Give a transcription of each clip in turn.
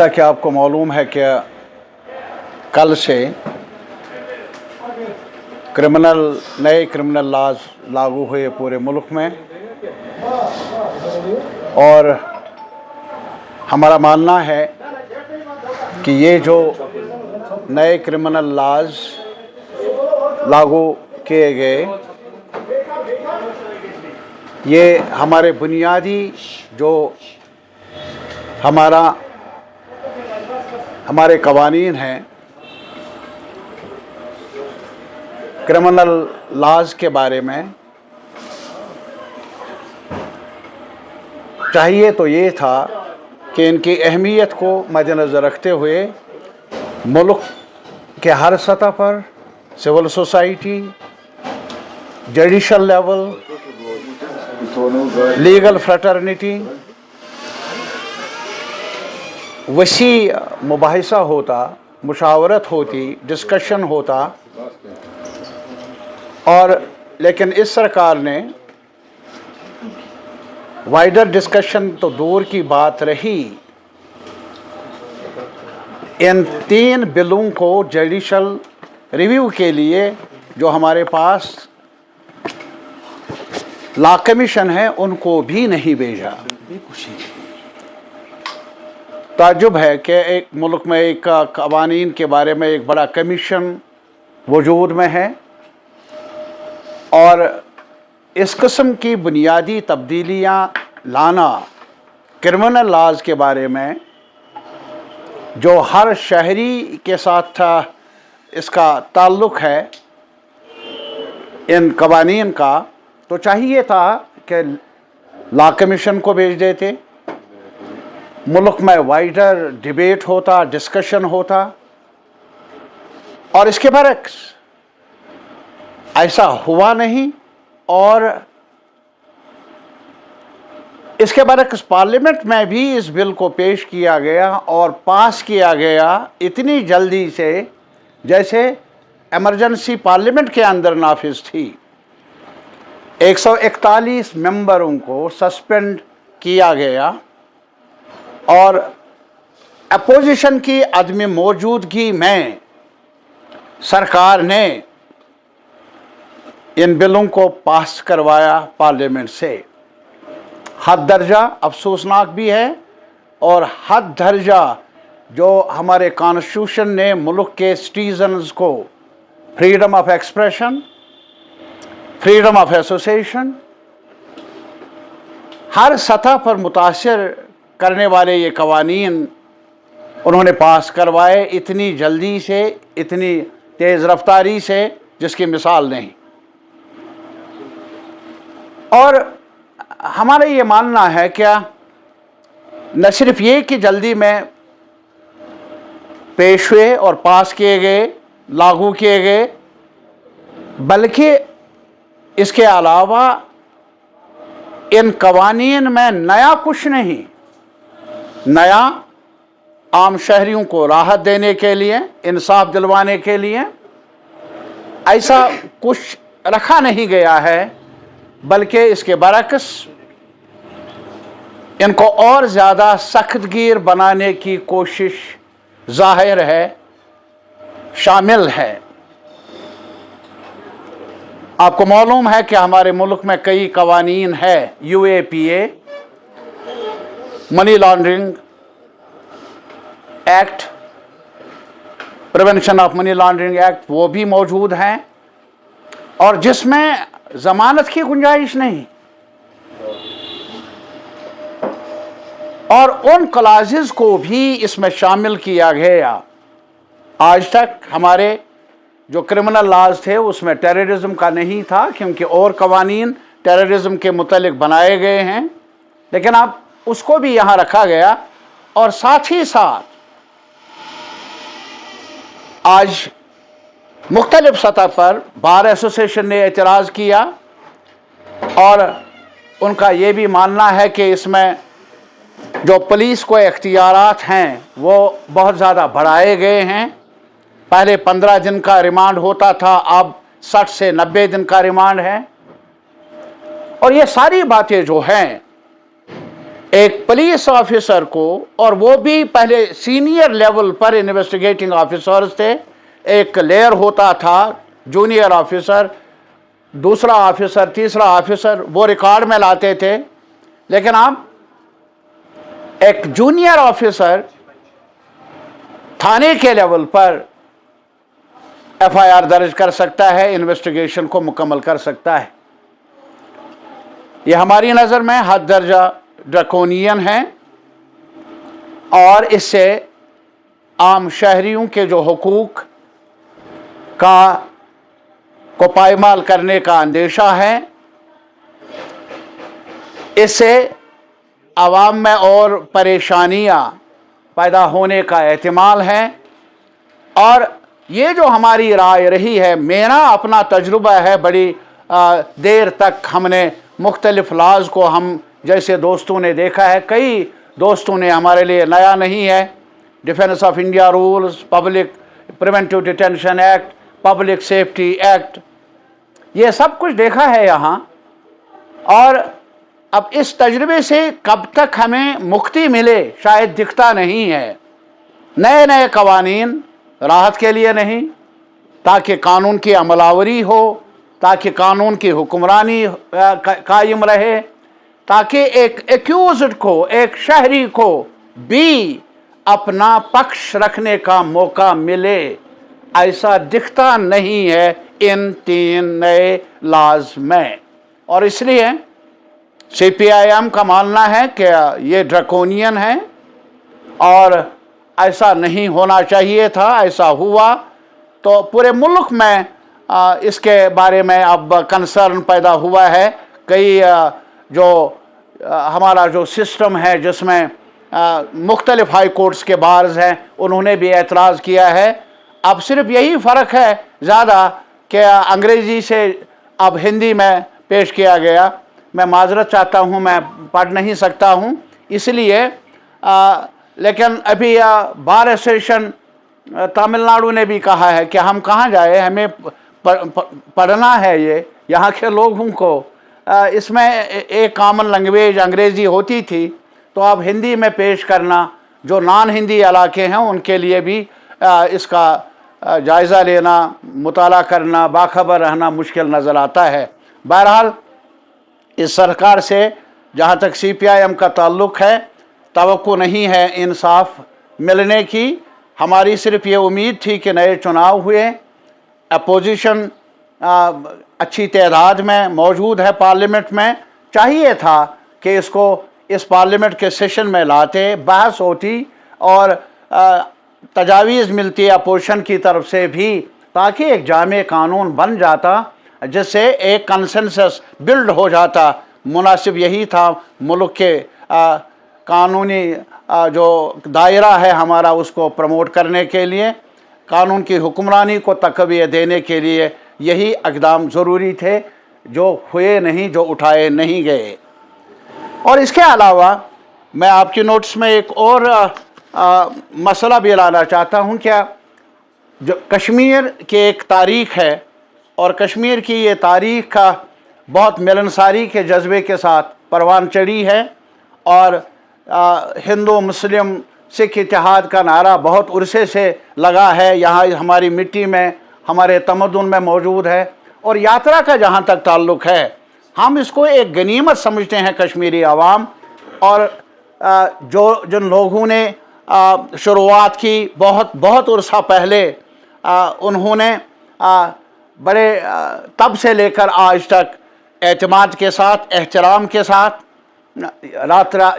जैसा कि आपको मालूम है कि कल से नए क्रिमिनल लाज लागू हुए पूरे मुल्क में, और हमारा मानना है कि ये जो नए क्रिमिनल लाज लागू किए गए, ये हमारे बुनियादी जो हमारे कवानीन हैं, क्रिमिनल लॉज के बारे में, चाहिए तो ये था कि इनकी अहमियत को मद्देनज़र रखते हुए मुल्क के हर सतह पर civil society, judicial level, legal fraternity वसी मुबाहिसा होता, मुशावरत होती, डिस्कशन होता, और लेकिन इस सरकार ने वाइडर डिस्कशन तो दूर की बात रही, इन 3 बिलों को जुडिशल रिव्यू के लिए जो हमारे पास लॉ कमीशन है उनको भी नहीं भेजा। ताज्जुब है कि एक मुल्क में एक कवानीन के बारे में एक बड़ा कमीशन वजूद में है, और इस किस्म की बुनियादी तब्दीलियाँ लाना क्रिमिनल लॉज के बारे में जो हर शहरी के साथ इसका ताल्लुक़ है इन कवानीन का, तो चाहिए था कि लॉ कमीशन को भेज देते, मुल्क में वाइडर डिबेट होता, डिस्कशन होता, और इसके बरक्स ऐसा हुआ नहीं। और इसके बरक्स पार्लियामेंट में भी इस बिल को पेश किया गया और पास किया गया इतनी जल्दी से जैसे एमरजेंसी पार्लियामेंट के अंदर नाफिज थी। 141 मेंबरों को सस्पेंड किया गया, और अपोजिशन की अदम मौजूदगी में सरकार ने इन बिलों को पास करवाया पार्लियामेंट से। हद दर्जा अफसोसनाक भी है, और हद दर्जा जो हमारे कॉन्स्टिट्यूशन ने मुल्क के सिटीजन्स को freedom of expression, freedom of association, हर सतह पर मुतासर करने वाले ये कवानीन उन्होंने पास करवाए इतनी जल्दी से, इतनी तेज़ रफ्तारी से, जिसकी मिसाल नहीं। और हमारा ये मानना है क्या, न सिर्फ ये कि जल्दी में पेश हुए और पास किए गए, लागू किए गए, बल्कि इसके अलावा इन कवानीन में नया कुछ नहीं, नया आम शहरियों को राहत देने के लिए, इंसाफ दिलवाने के लिए ऐसा कुछ रखा नहीं गया है, बल्कि इसके बरक्स इनको और ज़्यादा सख्तगीर बनाने की कोशिश ज़ाहिर है, शामिल है। आपको मालूम है कि हमारे मुल्क में कई कवानीन है, UAPA, money laundering act, prevention of money laundering act, वो भी मौजूद हैं, और जिसमें ज़मानत की गुंजाइश नहीं, और उन क्लासेस को भी इसमें शामिल किया गया। आज तक हमारे जो क्रिमिनल लॉज थे उसमें टेररिज्म का नहीं था, क्योंकि और कवानीन टेररिज्म के मुतल्लिक बनाए गए हैं, लेकिन अब उसको भी यहाँ रखा गया। और साथ ही साथ आज मुख्तलिफ सतह पर बार एसोसिएशन ने एतराज़ किया, और उनका ये भी मानना है कि इसमें जो पुलिस को इख्तियारात हैं वो बहुत ज़्यादा बढ़ाए गए हैं। पहले 15 दिन का रिमांड होता था, अब 60 से 90 दिन का रिमांड है। और ये सारी बातें जो हैं एक पुलिस ऑफिसर को, और वो भी पहले सीनियर लेवल पर इन्वेस्टिगेटिंग ऑफिसर्स थे, एक लेयर होता था जूनियर ऑफिसर, दूसरा ऑफिसर, तीसरा ऑफिसर, वो रिकॉर्ड में लाते थे। लेकिन अब एक जूनियर ऑफिसर थाने के लेवल पर एफआईआर दर्ज कर सकता है, इन्वेस्टिगेशन को मुकम्मल कर सकता है। यह हमारी नज़र में हद दर्जा ड्रैकोनियन है और इससे आम शहरियों के जो हुकूक को पायमाल करने का अंदेशा है, इससे आवाम में और परेशानियां पैदा होने का एहतिमाल है। और ये जो हमारी राय रही है, मेरा अपना तजुर्बा है, बड़ी देर तक हमने मुख्तलिफ लॉज को हम जैसे दोस्तों ने देखा है, कई दोस्तों ने, हमारे लिए नया नहीं है, defence of India rules, public preventive detention act, public safety act, ये सब कुछ देखा है यहाँ। और अब इस तजुर्बे से कब तक हमें मुक्ति मिले शायद दिखता नहीं है। नए नए कवानीन राहत के लिए नहीं, ताकि कानून की अमलावरी हो, ताकि कानून की हुक्मरानी कायम रहे, ताकि एक एक्यूज्ड को, एक शहरी को भी अपना पक्ष रखने का मौका मिले। ऐसा दिखता नहीं है इन 3 नए लॉज में। और इसलिए सीपीआईएम का मानना है कि ये ड्रैकोनियन है और ऐसा नहीं होना चाहिए था। ऐसा हुआ तो पूरे मुल्क में इसके बारे में अब कंसर्न पैदा हुआ है। कई जो हमारा जो सिस्टम है जिसमें मुख्तलिफ हाई कोर्ट्स के बार्स हैं, उन्होंने भी एतराज़ किया है। अब सिर्फ यही फ़र्क है ज़्यादा कि अंग्रेज़ी से अब हिंदी में पेश किया गया। मैं माजरत चाहता हूँ, मैं पढ़ नहीं सकता हूँ इसलिए, लेकिन अभी बार एसोसिएशन तमिलनाडु ने भी कहा है कि हम कहाँ जाए, हमें पढ़ना है ये यहाँ के लोगों को। इसमें एक कॉमन लैंग्वेज अंग्रेज़ी होती थी, तो अब हिंदी में पेश करना, जो नॉन हिंदी इलाके हैं उनके लिए भी इसका जायज़ा लेना, मुताला करना, बाखबर रहना मुश्किल नज़र आता है। बहरहाल इस सरकार से जहाँ तक सीपीआईएम का ताल्लुक़ है, तवक्को नहीं है इंसाफ मिलने की। हमारी सिर्फ ये उम्मीद थी कि नए चुनाव हुए, अपोजिशन अच्छी तादाद में मौजूद है पार्लियामेंट में, चाहिए था कि इसको इस पार्लियामेंट के सेशन में लाते, बहस होती और तजावीज़ मिलती अपोजिशन की तरफ से भी, ताकि एक जामे कानून बन जाता जिससे एक कंसेंसस बिल्ड हो जाता। मुनासिब यही था मुल्क के कानूनी जो दायरा है हमारा, उसको प्रमोट करने के लिए, कानून की हुक्मरानी को तक़वियत देने के लिए यही इक़दाम ज़रूरी थे, जो हुए नहीं, जो उठाए नहीं गए। और इसके अलावा मैं आपकी नोट्स में एक और मसला भी लाना चाहता हूँ। क्या जो कश्मीर की एक तारीख़ है और कश्मीर की ये तारीख़ का बहुत मिलनसारी के जज्बे के साथ परवान चढ़ी है और हिंदू मुस्लिम सिख इत्तेहाद का नारा बहुत उर्से से लगा है, यहाँ हमारी मिट्टी में, हमारे तमद्दुन में मौजूद है। और यात्रा का जहाँ तक ताल्लुक़ है, हम इसको एक गनीमत समझते हैं कश्मीरी आवाम। और जिन लोगों ने शुरुआत की बहुत उर्सा पहले, उन्होंने बड़े तब से लेकर आज तक एतमाद के साथ, एहतराम के साथ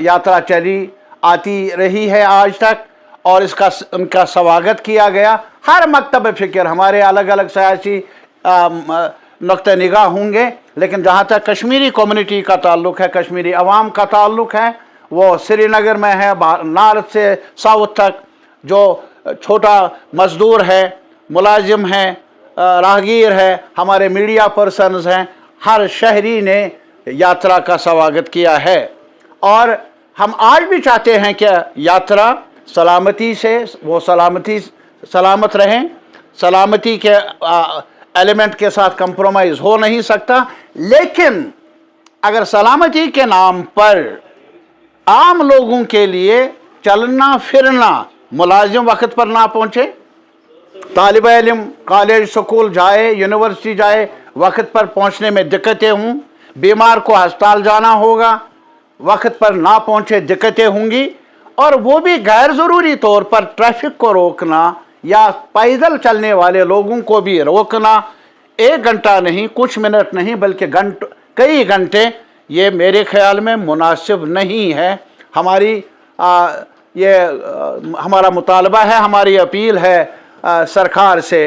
यात्रा चली आती रही है आज तक, और उनका स्वागत किया गया। हर मकतब फ़िक्र, हमारे अलग अलग सियासी नुक्ते निगाह होंगे, लेकिन जहाँ तक कश्मीरी कम्युनिटी का ताल्लुक़ है, कश्मीरी अवाम का ताल्लुक़ है, वो श्रीनगर में है, नॉर्थ से साउथ तक, जो छोटा मज़दूर है, मुलाजिम है, राहगीर है, हमारे मीडिया पर्सन्स हैं, हर शहरी ने यात्रा का स्वागत किया है। और हम आज भी चाहते हैं कि यात्रा सलामती से, वो सलामत रहें। सलामती के एलिमेंट के साथ कंप्रोमाइज़ हो नहीं सकता, लेकिन अगर सलामती के नाम पर आम लोगों के लिए चलना फिरना, मुलाजिम वक्त पर ना पहुँचे, तालिब इल्म कॉलेज स्कूल जाए, यूनिवर्सिटी जाए, वक्त पर पहुँचने में दिक्कतें हों, बीमार को अस्पताल जाना होगा, वक्त पर ना पहुँचे दिक्कतें होंगी, और वो भी गैर ज़रूरी तौर पर ट्रैफिक को रोकना या पैदल चलने वाले लोगों को भी रोकना, 1 घंटा नहीं, कुछ मिनट नहीं, बल्कि कई घंटे, ये मेरे ख्याल में मुनासिब नहीं है। हमारा मुतालबा है, हमारी अपील है सरकार से,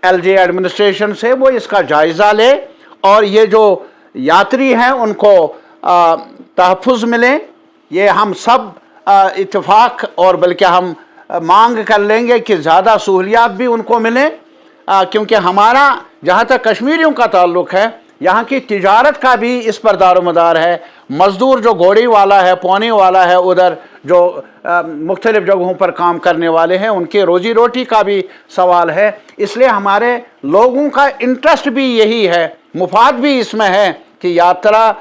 एलजी एडमिनिस्ट्रेशन से, वो इसका जायज़ा ले और ये जो यात्री हैं उनको तहफ़्फ़ुज़ मिले। ये हम सब इत्तेफाक और बल्कि हम मांग कर लेंगे कि ज़्यादा सहूलियात भी उनको मिलें, क्योंकि हमारा जहाँ तक कश्मीरियों का ताल्लुक़ है, यहाँ की तिजारत का भी इस पर दारोमदार है। मज़दूर जो घोड़ी वाला है, पौनी वाला है, उधर जो मुख्तलिफ़ जगहों पर काम करने वाले हैं, उनकी रोज़ी रोटी का भी सवाल है। इसलिए हमारे लोगों का इंटरेस्ट भी यही है, मुफाद भी इसमें है कि यात्रा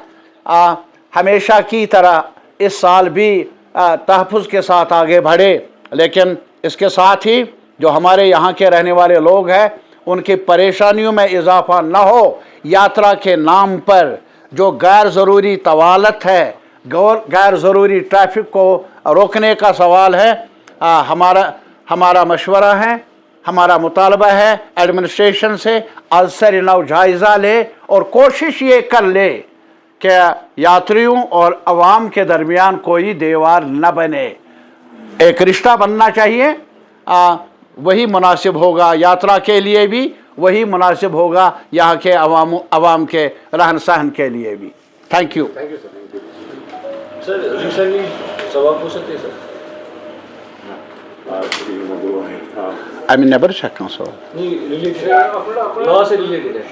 हमेशा की तरह इस साल भी तहफ़्फ़ुज़ के साथ आगे बढ़े। लेकिन इसके साथ ही जो हमारे यहाँ के रहने वाले लोग हैं, उनकी परेशानियों में इजाफ़ा न हो। यात्रा के नाम पर जो गैर ज़रूरी तवालत है, गैर ज़रूरी ट्रैफिक को रोकने का सवाल है, हमारा मशवरा है, हमारा मुतालबा है एडमिनिस्ट्रेशन से, अलसर नौ जायज़ा ले और कोशिश ये कर ले कि यात्रियों और अवाम के दरमियान कोई दीवार न बने। एक रिश्ता बनना चाहिए, वही मुनासिब होगा यात्रा के लिए भी, वही मुनासिब होगा यहाँ के अवाम के रहन सहन के लिए भी। Thank you. Thank you sir. Sir recently सवाल पूछ सकते हैं sir? I mean, never check on so. नहीं, रिलेटेड है, लॉ से रिलेटेड है।